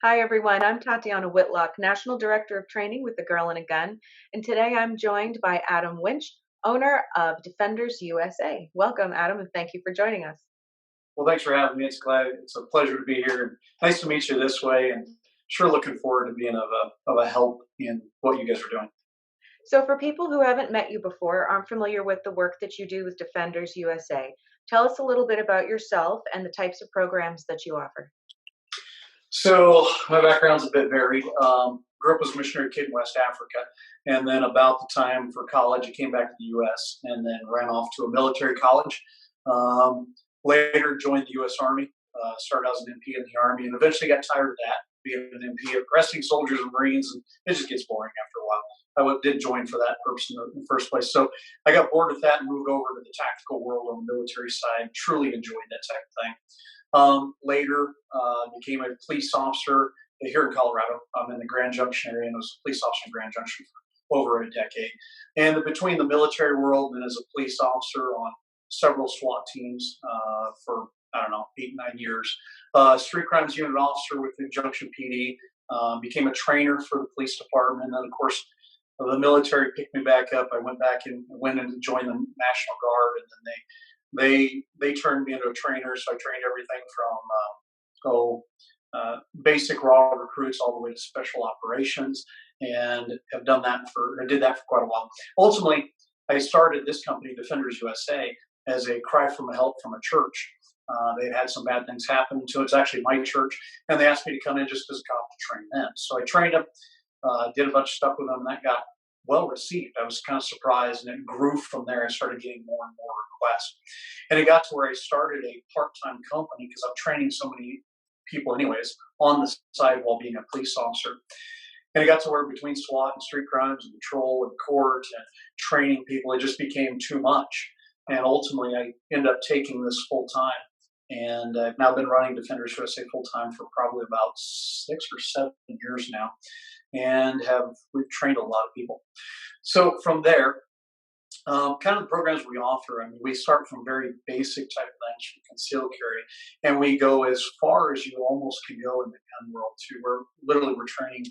Hi, everyone. I'm Tatiana Whitlock, National Director of Training with the Girl and a Gun. And today I'm joined by Adam Winch, owner of Defenders USA. Welcome, Adam, and thank you for joining us. Well, thanks for having me. It's a pleasure to be here. Nice to meet you this way, and sure looking forward to being of a help in what you guys are doing. So, for people who haven't met you before, aren't familiar with the work that you do with Defenders USA, tell us a little bit about yourself and the types of programs that you offer. So my background's a bit varied. Grew up as a missionary kid in West Africa, and then about the time for college, I came back to the U.S. and then ran off to a military college. Later, joined the U.S. Army. Started as an MP in the Army, and eventually got tired of that, being an MP, arresting soldiers and Marines, and it just gets boring after a while. Did join for that purpose in the first place. So I got bored with that and moved over to the tactical world on the military side. Truly enjoyed that type of thing. Later, became a police officer here in Colorado. I'm in the Grand Junction area and was a police officer in Grand Junction for over a decade. And between the military world and as a police officer on several SWAT teams for, I don't know, 8, 9 years. Street crimes unit officer with the Junction PD. Became a trainer for the police department. And then, of course, the military picked me back up. I went back and went in to join the National Guard, and then they turned me into a trainer. So I trained everything from basic raw recruits all the way to special operations, and have done that for I did that for quite a while. Ultimately, I started this company, Defenders USA, as a cry for help from a church. They'd had some bad things happen to it's actually my church, and they asked me to come in just as a cop to train them. So I trained them, did a bunch of stuff with them, and that got well received. I was kind of surprised, and it grew from there. I started getting more and more requests, and it got to where I started a part-time company because I'm training so many people, anyways, on the side while being a police officer. And it got to where between SWAT and street crimes and patrol and court and training people, it just became too much. And ultimately, I ended up taking this full time. And I've now been running Defenders USA full time for probably about 6 or 7 years now, and we've trained a lot of people. So from there, kind of the programs we offer, I mean, we start from very basic type of things from concealed carry, and we go as far as you almost can go in the gun world too. We're training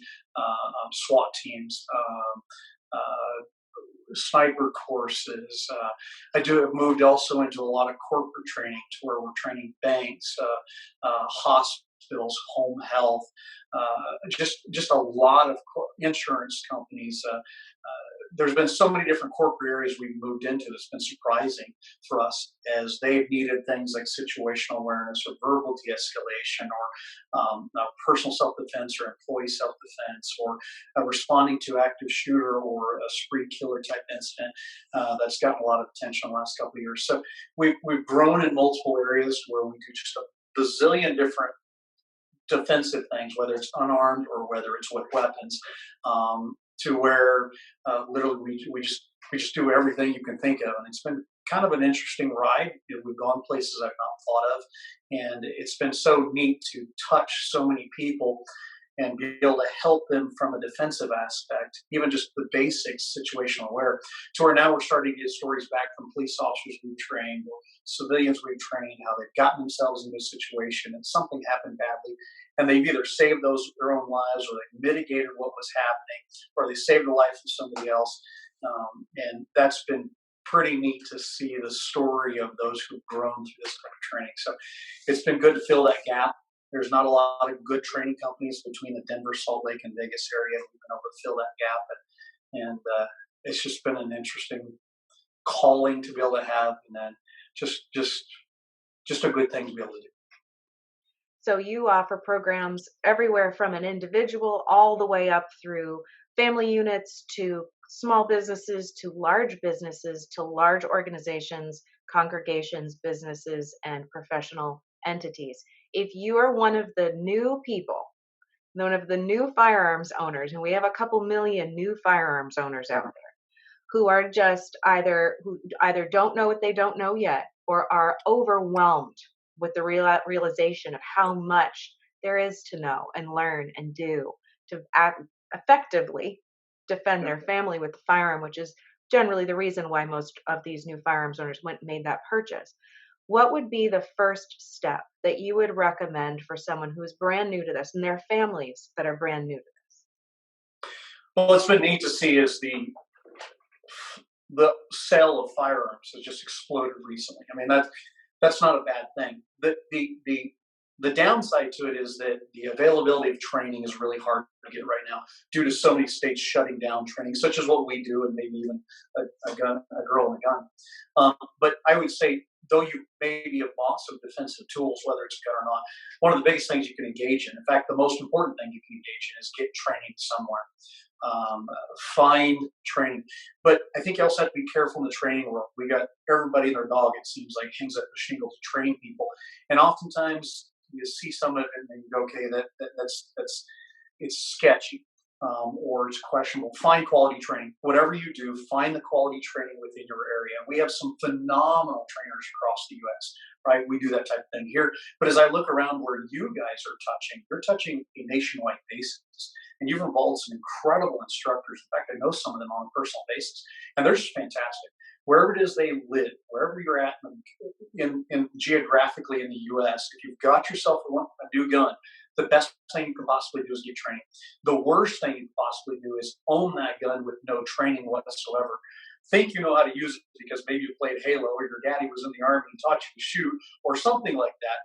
SWAT teams, sniper courses. Have moved also into a lot of corporate training to where we're training banks, hospitals, home health, just a lot of insurance companies. There's been so many different corporate areas we've moved into that's been surprising for us, as they've needed things like situational awareness or verbal de-escalation or personal self-defense or employee self-defense or responding to active shooter or a spree killer type incident. That's gotten a lot of attention in the last couple of years. So we've grown in multiple areas where we do just a bazillion different defensive things, whether it's unarmed or whether it's with weapons, to where literally we just do everything you can think of, and it's been kind of an interesting ride. We've gone places I've not thought of, and it's been so neat to touch so many people and be able to help them from a defensive aspect, even just the basics, situational aware, to where now we're starting to get stories back from police officers we've trained or civilians we've trained, how they've gotten themselves into a situation and something happened badly, and they've either saved their own lives, or they mitigated what was happening, or they saved the life of somebody else. And that's been pretty neat to see the story of those who've grown through this type of training. So it's been good to fill that gap. There's not a lot of good training companies between the Denver, Salt Lake, and Vegas area. We've been able to fill that gap, and it's just been an interesting calling to be able to have, and then just a good thing to be able to do. So, you offer programs everywhere from an individual all the way up through family units to small businesses to large organizations, congregations, businesses, and professional entities. If you are one of the new people, one of the new firearms owners, and we have a couple million new firearms owners out there who are who either don't know what they don't know yet, or are overwhelmed with the realization of how much there is to know and learn and do to effectively defend their family with the firearm, which is generally the reason why most of these new firearms owners went and made that purchase. what would be the first step that you would recommend for someone who's brand new to this and their families that are brand new to this? Well, what's been neat to see is the sale of firearms has just exploded recently. I mean, that's not a bad thing. The downside to it is that the availability of training is really hard to get right now due to so many states shutting down training, such as what we do, and maybe even a girl and a gun. But I would say, though you may be a boss of defensive tools, whether it's a gun or not, one of the biggest things you can engage in fact, the most important thing you can engage in is get training somewhere. um, Find training. But I think you also have to be careful in the training world. We got everybody and their dog, it seems like, hangs up the shingle to train people. And oftentimes you see some of it and you go, okay, that's it's sketchy. Or it's questionable. Find quality training. Whatever you do, find the quality training within your area. And we have some phenomenal trainers across the U.S., right? We do that type of thing here. But as I look around where you guys are touching, you're touching a nationwide basis. And you've involved some incredible instructors. In fact, I know some of them on a personal basis. And they're just fantastic. Wherever it is they live, wherever you're at in geographically in the U.S., if you've got yourself a new gun, the best thing you can possibly do is get training. The worst thing you can possibly do is own that gun with no training whatsoever. Think you know how to use it because maybe you played Halo or your daddy was in the army and taught you to shoot or something like that,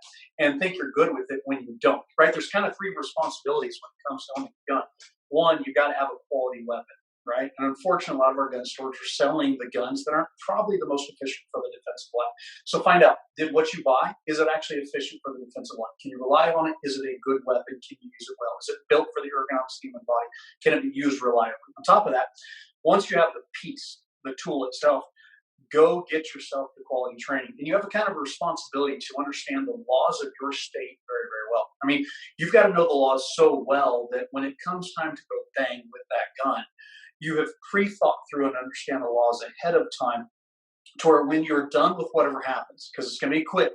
and think you're good with it when you don't, right? There's kind of three responsibilities when it comes to owning a gun. One, you got to have a quality weapon, right? And unfortunately, a lot of our gun stores are selling the guns that aren't probably the most efficient for the defensive line. So find out, did what you buy, is it actually efficient for the defensive line? Can you rely on it? Is it a good weapon? Can you use it well? Is it built for the ergonomics of the human body? Can it be used reliably? On top of that, once you have the piece, the tool itself, go get yourself the quality training. And you have a kind of a responsibility to understand the laws of your state very, very well. I mean, you've got to know the laws so well that when it comes time to go bang with that gun, you have pre-thought through and understand the laws ahead of time to where when you're done with whatever happens, because it's going to be quick,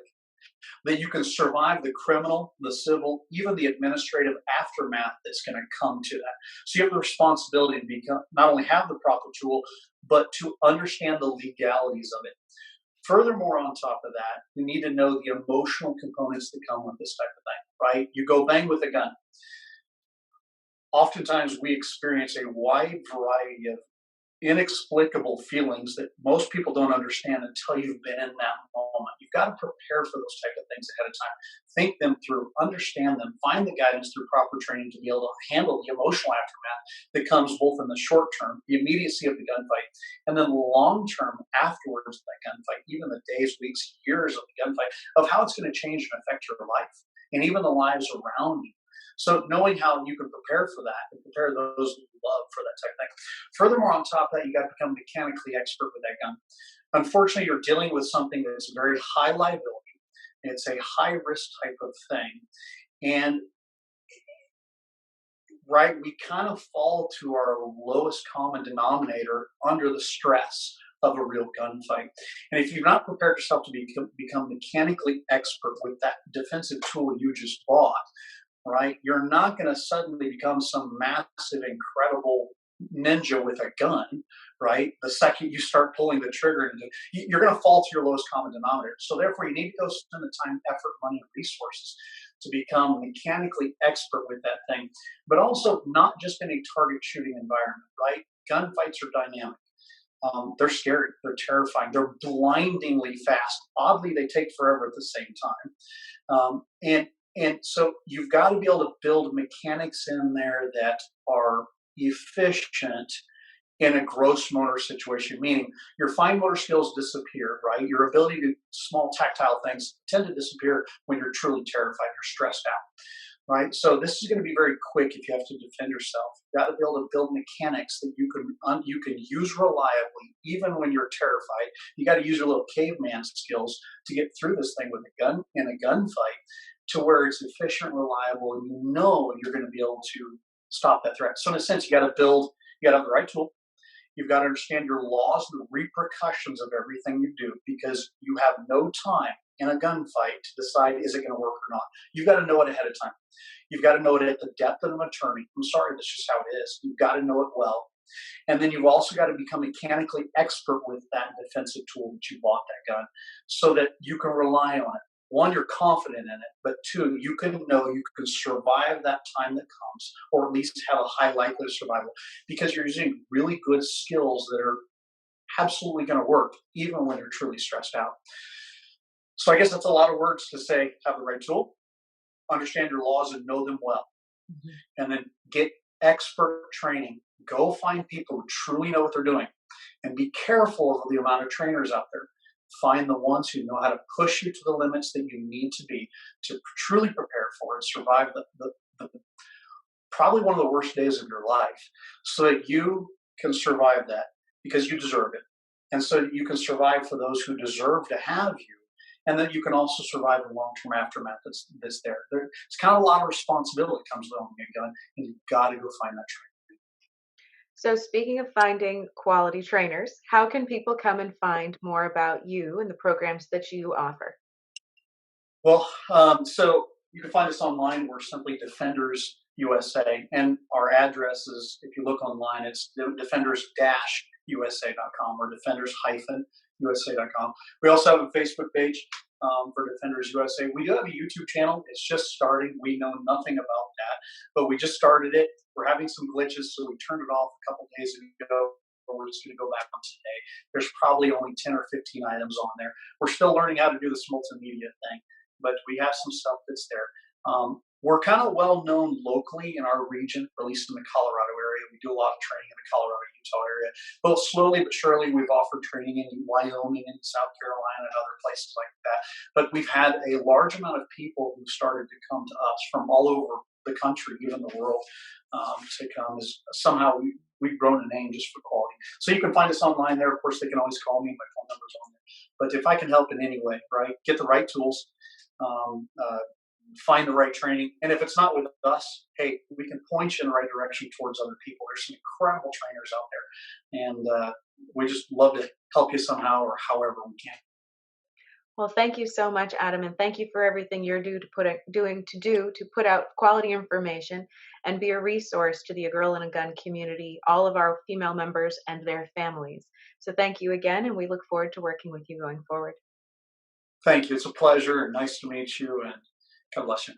that you can survive the criminal, the civil, even the administrative aftermath that's going to come to that. So you have the responsibility to become, not only have the proper tool, but to understand the legalities of it. Furthermore, on top of that, you need to know the emotional components that come with this type of thing, right? You go bang with a gun. Oftentimes we experience a wide variety of inexplicable feelings that most people don't understand until you've been in that moment. You've got to prepare for those type of things ahead of time. Think them through, understand them, find the guidance through proper training to be able to handle the emotional aftermath that comes both in the short term, the immediacy of the gunfight, and then the long term afterwards of that gunfight, even the days, weeks, years of the gunfight, of how it's going to change and affect your life and even the lives around you. So knowing how you can prepare for that and prepare those you love for that type of thing. Furthermore, on top of that, you got to become mechanically expert with that gun. Unfortunately, you're dealing with something that's very high liability. It's a high risk type of thing. And right, we kind of fall to our lowest common denominator under the stress of a real gunfight. And if you've not prepared yourself to become mechanically expert with that defensive tool you just bought, right? You're not going to suddenly become some massive, incredible ninja with a gun, right? The second you start pulling the trigger, you're going to fall to your lowest common denominator. So therefore, you need to go spend the time, effort, money, and resources to become mechanically expert with that thing, but also not just in a target shooting environment, right? Gunfights are dynamic. They're scary. They're terrifying. They're blindingly fast. Oddly, they take forever at the same time. And so you've got to be able to build mechanics in there that are efficient in a gross motor situation, meaning your fine motor skills disappear, right? Your ability to do small tactile things tend to disappear when you're truly terrified, you're stressed out, right? So this is going to be very quick if you have to defend yourself. You've got to be able to build mechanics that you can use reliably even when you're terrified. You got to use your little caveman skills to get through this thing with a gun in a gunfight, to where it's efficient, reliable, and you know you're going to be able to stop that threat. So in a sense, you got to have the right tool. You've got to understand your laws and the repercussions of everything you do, because you have no time in a gunfight to decide, is it going to work or not? You've got to know it ahead of time. You've got to know it at the depth of an attorney. I'm sorry, that's just how it is. You've got to know it well. And then you've also got to become mechanically expert with that defensive tool that you bought, that gun, so that you can rely on it. One, you're confident in it, but two, you can know you can survive that time that comes, or at least have a high likelihood of survival, because you're using really good skills that are absolutely going to work, even when you're truly stressed out. So I guess that's a lot of words to say: have the right tool, understand your laws and know them well, Mhm. and then get expert training. Go find people who truly know what they're doing, and be careful of the amount of trainers out there. Find the ones who know how to push you to the limits that you need to be to truly prepare for and survive the probably one of the worst days of your life, so that you can survive that, because you deserve it, and so that you can survive for those who deserve to have you, and that you can also survive the long-term aftermath that's there. It's kind of a lot of responsibility that comes with owning a gun, and you've got to go find that training. So, speaking of finding quality trainers, how can people come and find more about you and the programs that you offer? Well, so you can find us online. We're simply Defenders USA, and our address is, if you look online, it's defenders-usa.com or defenders-usa.com. We also have a Facebook page for Defenders USA. We do have a YouTube channel. It's just starting. We know nothing about that, but we just started it. We're having some glitches, so we turned it off a couple days ago. But we're just going to go back on today. There's probably only 10 or 15 items on there. We're still learning how to do this multimedia thing, but we have some stuff that's there. We're kind of well known locally in our region, or at least in the Colorado area. We do a lot of training in the Colorado, Utah area. But slowly but surely, we've offered training in Wyoming and South Carolina and other places like that. But we've had a large amount of people who started to come to us from all over the country, even the world, to come. As somehow we've grown a name just for quality. So you can find us online there. Of course, they can always call me. My phone number's on there. But if I can help in any way, right, get the right tools, um, uh, find the right training. And if it's not with us, hey, we can point you in the right direction towards other people. There's some incredible trainers out there. And we just love to help you somehow or however we can. Well, thank you so much, Adam, and thank you for everything you're doing to put out quality information and be a resource to the A Girl and a Gun community, all of our female members and their families. So thank you again, and we look forward to working with you going forward. Thank you. It's a pleasure and nice to meet you. And God bless you.